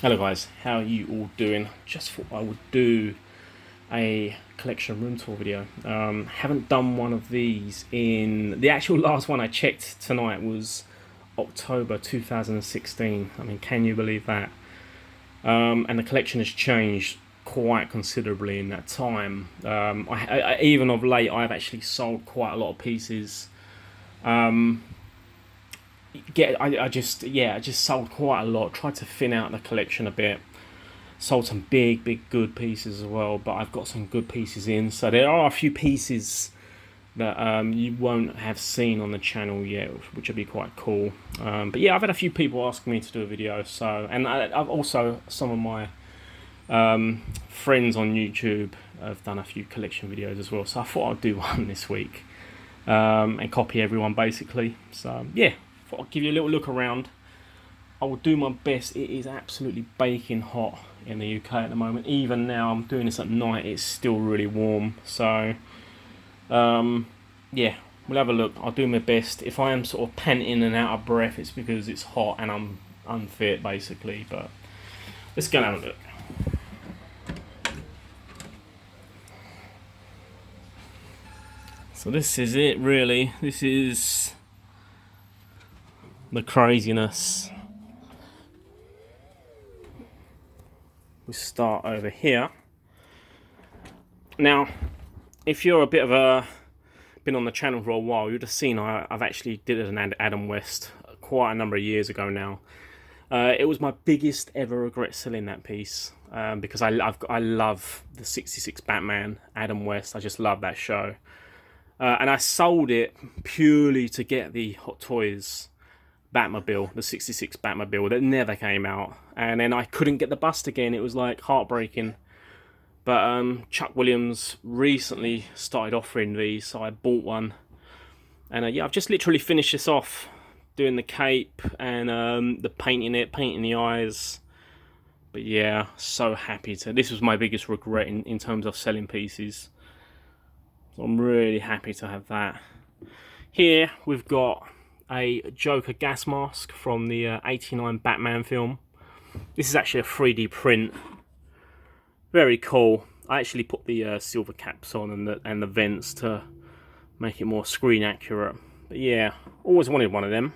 Hello guys, how are you all doing? Just thought I would do a collection room tour video. Haven't done one of these in... The actual last one I checked tonight was October 2016. I mean, can you believe that? And the collection has changed quite considerably in that time. Even of late, I've actually sold quite a lot of pieces. I just sold quite a lot. Tried to thin out the collection a bit. Sold some big good pieces as well, but I've got some good pieces in. So there are a few pieces that you won't have seen on the channel yet, which would be quite cool. But yeah, I've had a few people asking me to do a video. So, and I've also some of my friends on YouTube have done a few collection videos as well. So I thought I'd do one this week and copy everyone basically. So yeah, thought I'd give you a little look around. I will do my best. It is absolutely baking hot in the UK at the moment. Even now, I'm doing this at night, it's still really warm. So, yeah, we'll have a look. I'll do my best. If I am sort of panting and out of breath, it's because it's hot and I'm unfit, basically. But let's go and have a look. So this is it, really. This is the craziness. We start over here. Now, if you're a bit of a been on the channel for a while, you'd have seen I've actually did an Adam West quite a number of years ago now. It was my biggest ever regret selling that piece because I love the '66 Batman Adam West. I just love that show, and I sold it purely to get the Hot Toys Batmobile, the '66 Batmobile that never came out, and then I couldn't get the bust again. It was like heartbreaking. But Chuck Williams recently started offering these, so I bought one. And yeah, I've just literally finished this off, doing the cape and the painting the eyes. But yeah, so happy to. This was my biggest regret in terms of selling pieces. So I'm really happy to have that. Here we've got a Joker gas mask from the '89 Batman film. This is actually a 3D print. Very cool. I actually put the silver caps on and the vents to make it more screen accurate. But yeah, always wanted one of them.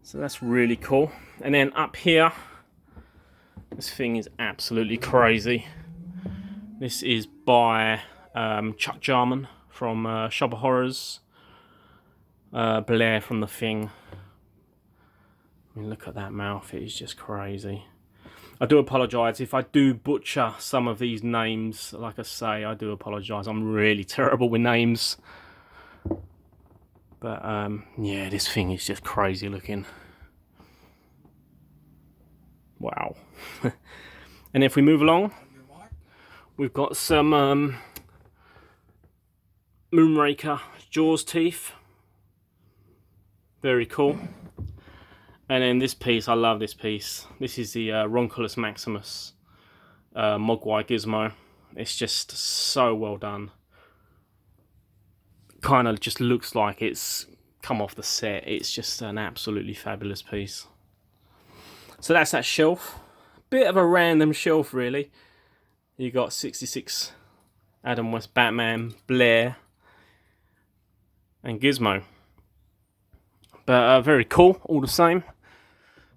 So that's really cool. And then up here, this thing is absolutely crazy. This is by Chuck Jarman from Shop of Horrors. Blair from The Thing. I mean, look at that mouth. It is just crazy. I do apologise if I do butcher some of these names. Like I say, I do apologise. I'm really terrible with names. But yeah, this thing is just crazy looking. Wow. And if we move along, we've got some Moonraker Jaws teeth. Very cool. And then this piece, I love this piece. This is the Ronculus Maximus Mogwai Gizmo. It's just so well done. Kind of just looks like it's come off the set. It's just an absolutely fabulous piece. So that's that shelf. Bit of a random shelf, really. You got '66 Adam West Batman, Blair, and Gizmo. But very cool, all the same.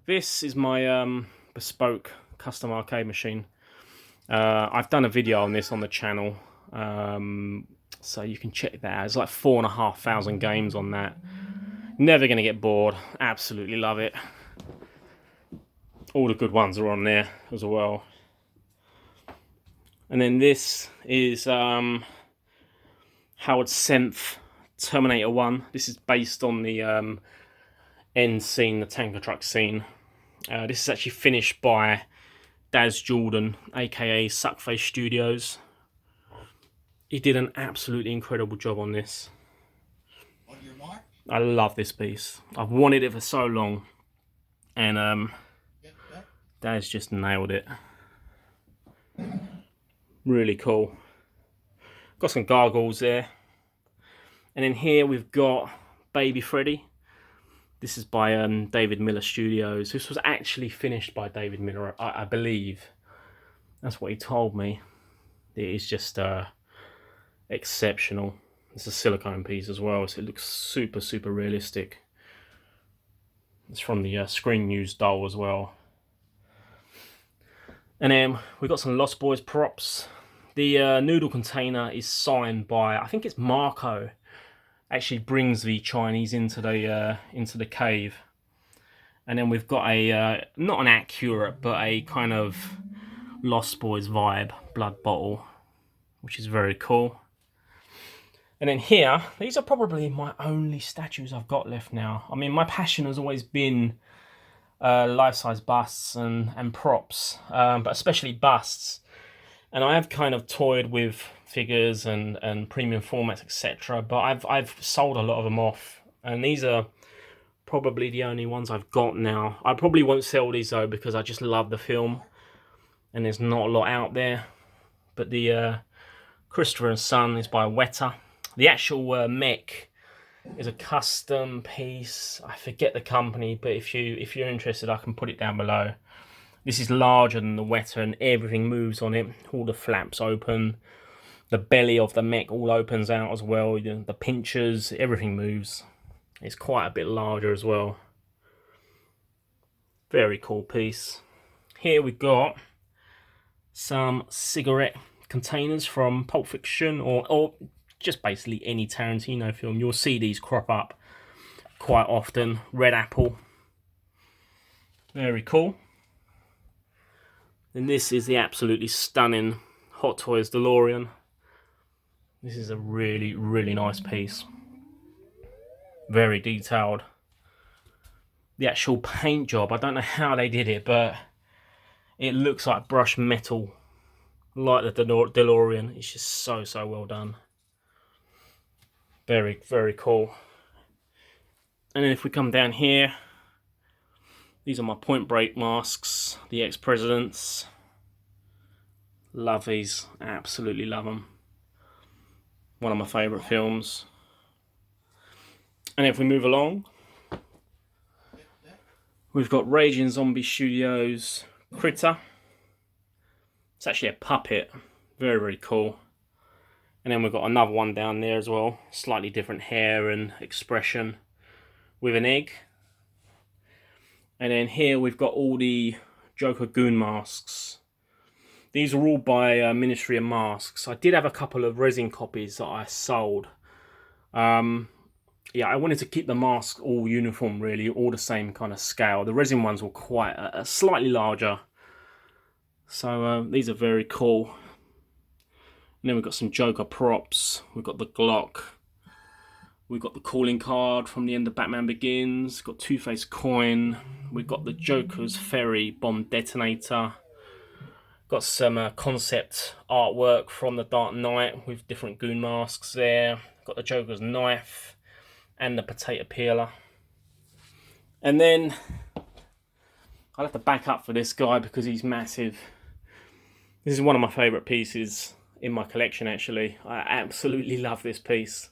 This is my bespoke custom arcade machine. I've done a video on this on the channel, so you can check that out. It's like 4,500 games on that. Never going to get bored. Absolutely love it. All the good ones are on there as well. And then this is Howard Senth Terminator 1. This is based on the end scene, the tanker truck scene. This is actually finished by Daz Jordan, aka Suckface Studios. He did an absolutely incredible job on this. On your mark? I love this piece. I've wanted it for so long, and Daz just nailed it. Really cool. Got some gargoyles there. And then here we've got Baby Freddy. This is by David Miller Studios. This was actually finished by David Miller, I believe. That's what he told me. It is just exceptional. It's a silicone piece as well, so it looks super, super realistic. It's from the Screen News doll as well. And then we've got some Lost Boys props. The noodle container is signed by, I think it's Marco. Actually brings the Chinese into the cave. And then we've got a, not an accurate, but a kind of Lost Boys vibe blood bottle, which is very cool. And then here, these are probably my only statues I've got left now. I mean, my passion has always been life-size busts and props, but especially busts. And I have kind of toyed with figures and premium formats, etc. But I've sold a lot of them off, and these are probably the only ones I've got now. I probably won't sell these though because I just love the film, and there's not a lot out there. But the Christopher and Son is by Weta. The actual mech is a custom piece. I forget the company, but if you're interested, I can put it down below. This is larger than the Weta, and everything moves on it. All the flaps open. The belly of the mech all opens out as well. The pinchers, everything moves. It's quite a bit larger as well. Very cool piece. Here we've got some cigarette containers from Pulp Fiction or just basically any Tarantino film. You'll see these crop up quite often. Red Apple. Very cool. And this is the absolutely stunning Hot Toys DeLorean. This is a really, really nice piece. Very detailed. The actual paint job, I don't know how they did it, but it looks like brushed metal, like the DeLorean. It's just so, so well done. Very, very cool. And then if we come down here, these are my Point Break masks, the ex-presidents. Love these, absolutely love them. One of my favourite films. And if we move along, we've got Raging Zombie Studios Critter. It's actually a puppet, very, very cool. And then we've got another one down there as well, slightly different hair and expression with an egg. And then here we've got all the Joker Goon masks. These are all by Ministry of Masks. I did have a couple of resin copies that I sold. Yeah, I wanted to keep the masks all uniform, really, all the same kind of scale. The resin ones were quite slightly larger. So these are very cool. And then we've got some Joker props. We've got the Glock. We've got the calling card from the end of Batman Begins. We've got Two-Face coin. We've got the Joker's ferry bomb detonator. Got some concept artwork from the Dark Knight with different goon masks there. Got the Joker's knife and the potato peeler. And then I'll have to back up for this guy because he's massive. This is one of my favourite pieces in my collection, actually. I absolutely love this piece.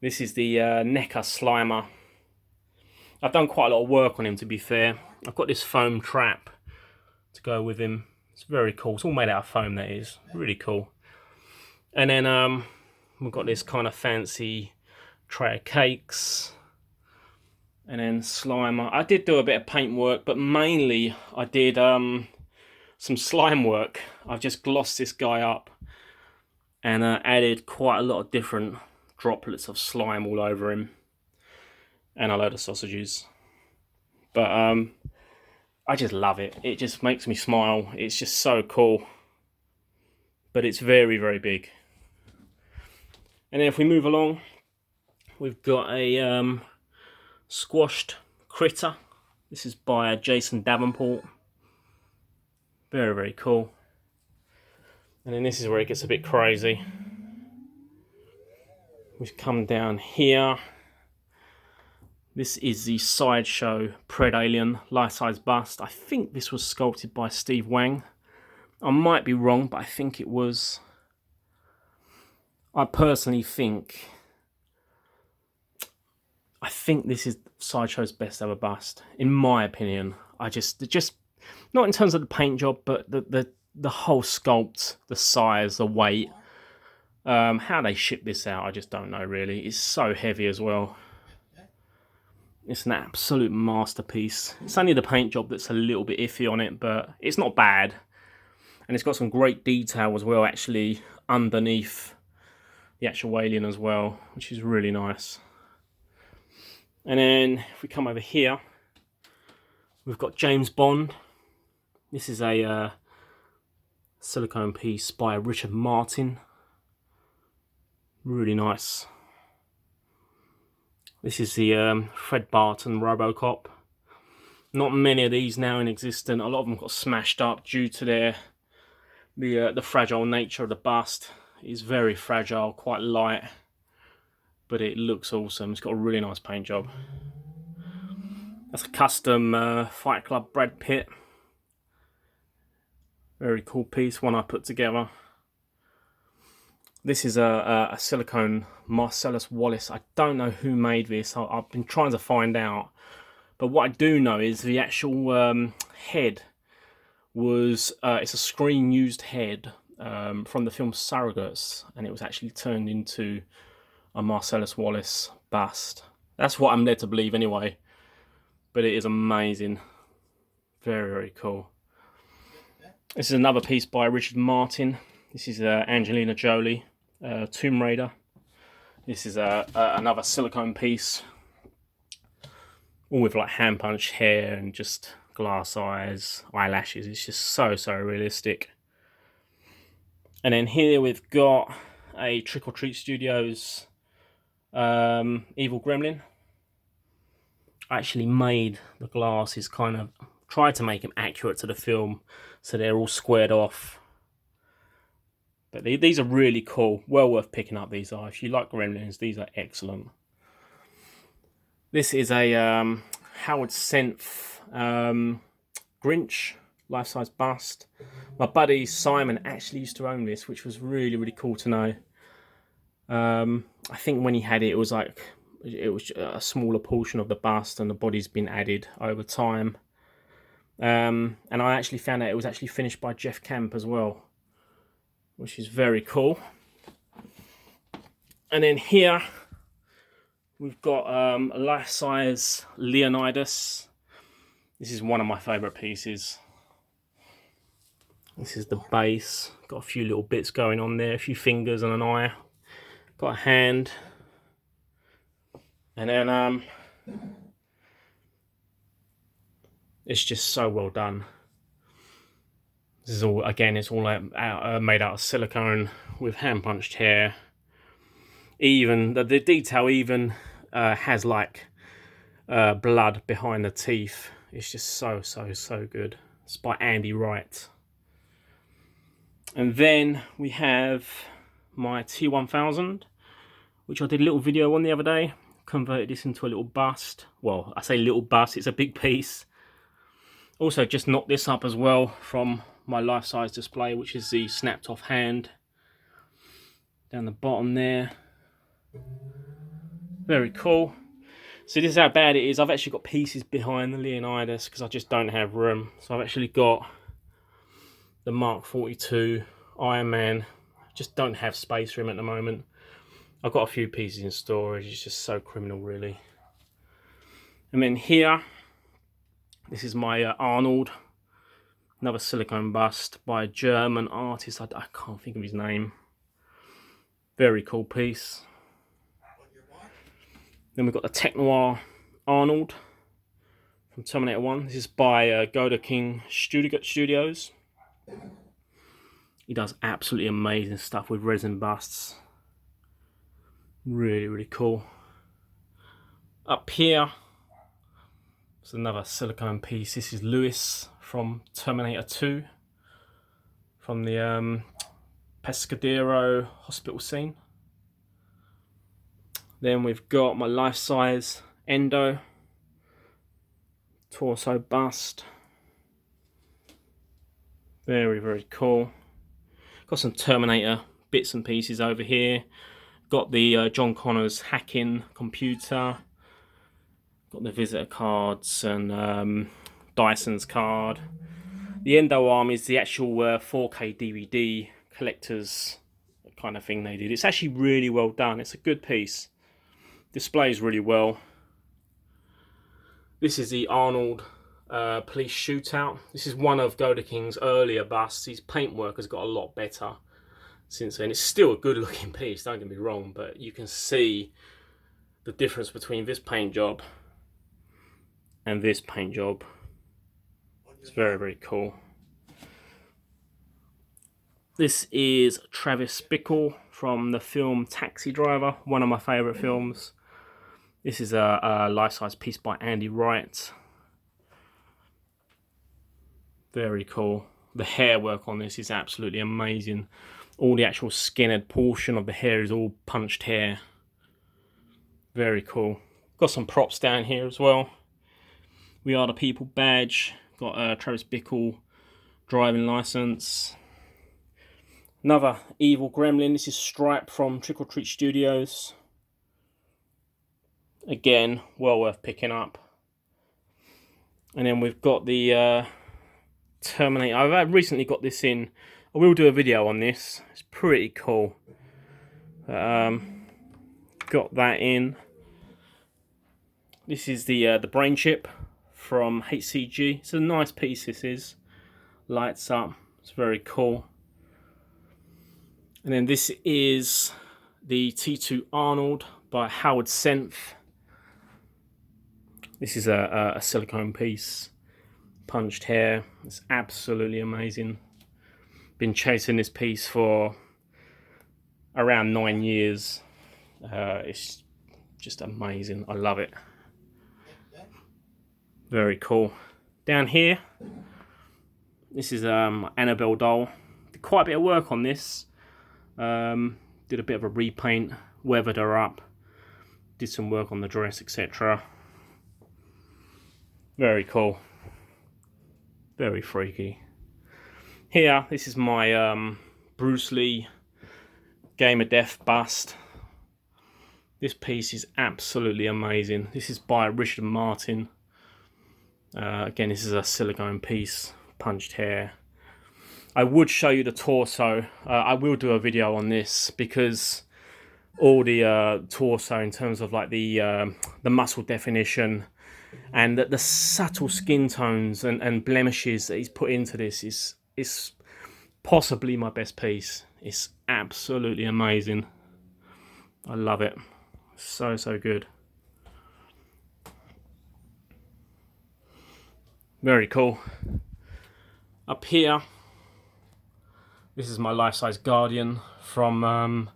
This is the NECA Slimer. I've done quite a lot of work on him, to be fair. I've got this foam trap to go with him. It's very cool. It's all made out of foam, that is. Really cool. And then we've got this kind of fancy tray of cakes. And then Slimer. I did do a bit of paint work, but mainly I did some slime work. I've just glossed this guy up and added quite a lot of different droplets of slime all over him. And a load of sausages. But I just love it. It just makes me smile. It's just so cool. But it's very, very big. And then if we move along, we've got a squashed critter. This is by Jason Davenport. Very, very cool. And then this is where it gets a bit crazy. We've come down here. This is the Sideshow Pred Alien life-size bust. I think this was sculpted by Steve Wang. I might be wrong, but I think it was. I personally think I think this is Sideshow's best ever bust, in my opinion. I just not in terms of the paint job, but the whole sculpt, the size, the weight. How they ship this out, I just don't know really. It's so heavy as well. It's an absolute masterpiece. It's only the paint job that's a little bit iffy on it, but it's not bad. And it's got some great detail as well, actually, underneath the actual alien as well, which is really nice. And then if we come over here, we've got James Bond. This is a silicone piece by Richard Martin. Really nice. This is the Fred Barton Robocop. Not many of these now in existence. A lot of them got smashed up due to the fragile nature of the bust. It's very fragile, quite light, but it looks awesome. It's got a really nice paint job. That's a custom Fight Club Brad Pitt. Very cool piece, one I put together. This is a silicone Marcellus Wallace. I don't know who made this. I've been trying to find out. But what I do know is the actual head was... it's a screen-used head from the film Surrogates. And it was actually turned into a Marcellus Wallace bust. That's what I'm led to believe anyway. But it is amazing. Very, very cool. This is another piece by Richard Martin. This is Angelina Jolie, Tomb Raider. This is another silicone piece, all with like hand punched hair and just glass eyes, eyelashes. It's just so realistic. And then here we've got a Trick or Treat Studios Evil Gremlin. I actually made the glasses, kind of tried to make them accurate to the film, so they're all squared off. But these are really cool. Well worth picking up, these are. If you like Gremlins, these are excellent. This is a Howard Senf Grinch life-size bust. My buddy Simon actually used to own this, which was really cool to know. I think when he had it, it was a smaller portion of the bust, and the body's been added over time. And I actually found out it was actually finished by Jeff Camp as well, which is very cool. And then here we've got a life-size Leonidas. This is one of my favourite pieces. This is the base. Got a few little bits going on there, a few fingers and an eye. Got a hand. And then it's just so well done. This is all, again, it's all made out of silicone with hand punched hair. Even the detail even has like blood behind the teeth. It's just so good. It's by Andy Wright. And then we have my T1000, which I did a little video on the other day. Converted this into a little bust. Well, I say little bust, it's a big piece. Also just knocked this up as well from my life-size display, which is the snapped off hand down the bottom there. Very cool. So this is how bad it is. I've actually got pieces behind the Leonidas because I just don't have room. So I've actually got the Mark 42 Iron Man. Just don't have space for him at the moment. I've got a few pieces in storage. It's just so criminal, really. And then here, this is my Arnold. Another silicone bust by a German artist. I can't think of his name. Very cool piece. Then we've got the Tech Noir Arnold from Terminator 1. This is by Goda King Studios. He does absolutely amazing stuff with resin busts. Really cool. Up here, there's another silicone piece. This is Lewis from Terminator 2, from the Pescadero hospital scene. Then we've got my life-size Endo torso bust. Very cool. Got some Terminator bits and pieces over here. Got the John Connor's hacking computer. Got the visitor cards and Dyson's card. The Endo arm is the actual 4K DVD collector's kind of thing they did. It's actually really well done. It's a good piece. Displays really well. This is the Arnold police shootout. This is one of Godeking's earlier busts. His paintwork has got a lot better since then. It's still a good looking piece, don't get me wrong, but you can see the difference between this paint job and this paint job. It's very, very cool. This is Travis Bickle from the film Taxi Driver, one of my favourite films. This is a life-size piece by Andy Wright. Very cool. The hair work on this is absolutely amazing. All the actual skinned portion of the hair is all punched hair. Very cool. Got some props down here as well. We Are the People badge. Got a Travis Bickle driving license. Another evil gremlin. This is Stripe from Trick or Treat Studios. Again, well worth picking up. And then we've got the Terminator. I've recently got this in. I will do a video on this. It's pretty cool. Got that in. This is the brain chip from HCG. It's a nice piece. This is lights up. It's very cool. And then this is the T2 Arnold by Howard Senth. This is a silicone piece, punched hair. It's absolutely amazing. Been chasing this piece for around 9 years. It's just amazing. I love it. Very cool. Down here, this is Annabelle doll. Did quite a bit of work on this. Did a bit of a repaint, weathered her up, did some work on the dress, etc. Very cool. Very freaky. Here, this is my Bruce Lee Game of Death bust. This piece is absolutely amazing. This is by Richard Martin. Again, this is a silicone piece, punched hair. I would show you the torso. I will do a video on this because all the torso in terms of like the muscle definition and the subtle skin tones and blemishes that he's put into this is possibly my best piece. It's absolutely amazing. I love it. So good. Very cool. Up here, this is my life-size Guardian from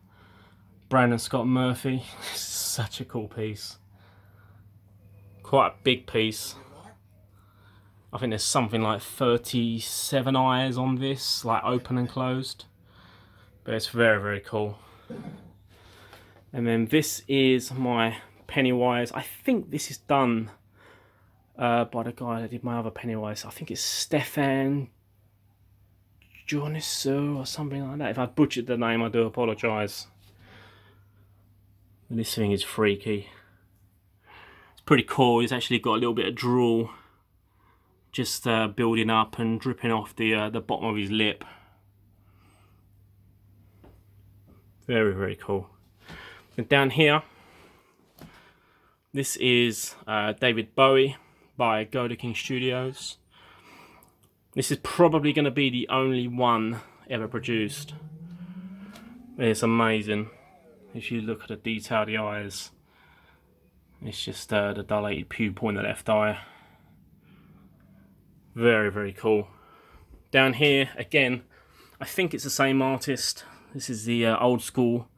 Brandon Scott Murphy. Such a cool piece. Quite a big piece. I think there's something like 37 eyes on this, like open and closed. But it's very cool. And then this is my Pennywise. I think this is done by the guy that did my other Pennywise. I think it's Stefan Dionyso or something like that. If I butchered the name, I do apologise. This thing is freaky. It's pretty cool. It's actually got a little bit of drool just building up and dripping off the bottom of his lip. Very cool. And down here, this is David Bowie by Godeking Studios. This is probably going to be the only one ever produced. It's amazing. If you look at the detail of the eyes, it's just the dilated pupil in the left eye. Very cool. Down here, again, I think it's the same artist. This is the old school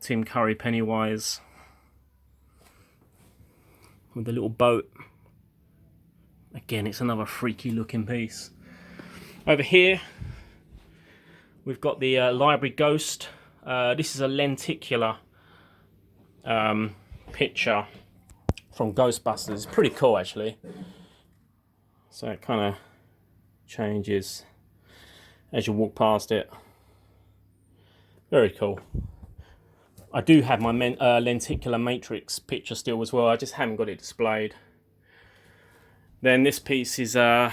Tim Curry Pennywise with the little boat. Again, it's another freaky looking piece. Over here, we've got the Library Ghost. This is a lenticular picture from Ghostbusters. It's pretty cool, actually. So it kind of changes as you walk past it. Very cool. I do have my lenticular matrix picture still as well. I just haven't got it displayed. Then this piece is the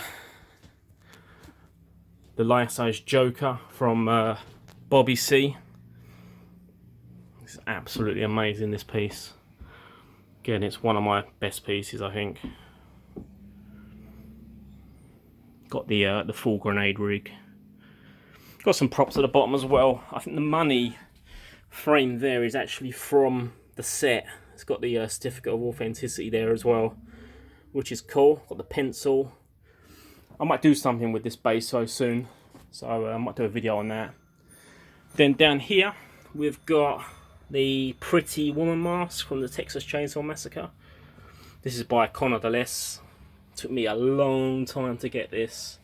life-size Joker from Bobby C. It's absolutely amazing, this piece. Again, it's one of my best pieces, I think. Got the full grenade rig. Got some props at the bottom as well. I think the money frame there is actually from the set. It's got the certificate of authenticity there as well, which is cool. Got the pencil. I might do something with this base so soon, so I might do a video on that. Then down here we've got the Pretty Woman mask from the Texas Chainsaw Massacre. This is by Connor DeLess. Took me a long time to get this,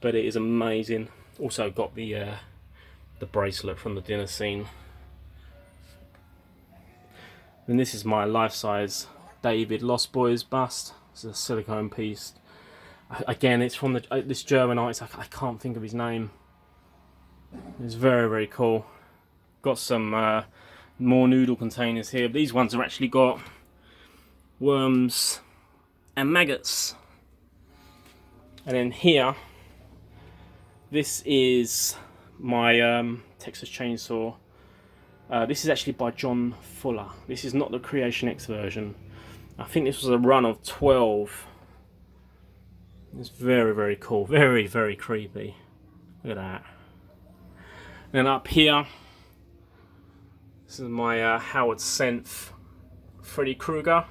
but it is amazing. Also got the bracelet from the dinner scene. And this is my life-size David Lost Boys bust. It's a silicone piece. Again, it's from this German artist. I can't think of his name. It's very, very cool. Got some more noodle containers here. These ones have actually got worms and maggots. And then here, this is my Texas Chainsaw. This is actually by John Fuller. This is not the Creation X version. I think this was a run of 12. It's very, very cool. Very, very creepy. Look at that. Then up here, this is my Howard Senf Freddy Krueger.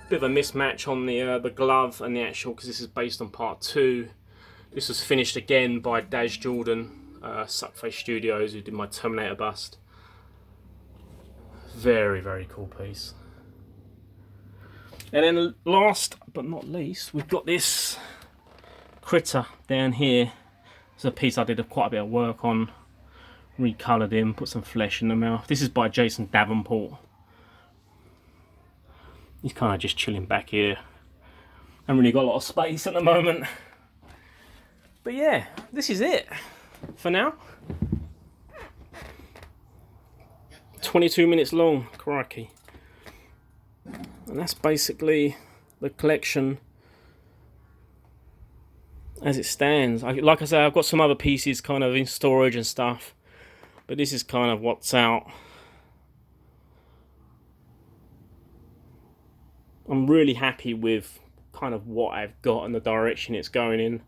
Bit of a mismatch on the glove and the actual, because this is based on part 2. This was finished again by Daz Jordan, Suckface Studios, who did my Terminator bust. Very, very cool piece. And then last but not least, we've got this critter down here. It's a piece I did quite a bit of work on. Recoloured him, put some flesh in the mouth. This is by Jason Davenport. He's kind of just chilling back here. Haven't really got a lot of space at the moment. But yeah, this is it for now. 22 minutes long, crikey. And that's basically the collection as it stands. Like I say, I've got some other pieces kind of in storage and stuff, but this is kind of what's out. I'm really happy with kind of what I've got and the direction it's going in.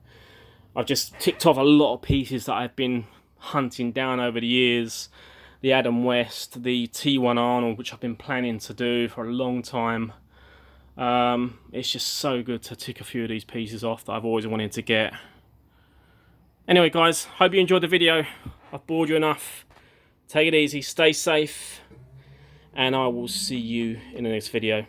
I've just ticked off a lot of pieces that I've been hunting down over the years. The Adam West, the T1 Arnold, which I've been planning to do for a long time. It's just so good to tick a few of these pieces off that I've always wanted to get. Anyway guys, hope you enjoyed the video. I've bored you enough. Take it easy, stay safe, and I will see you in the next video.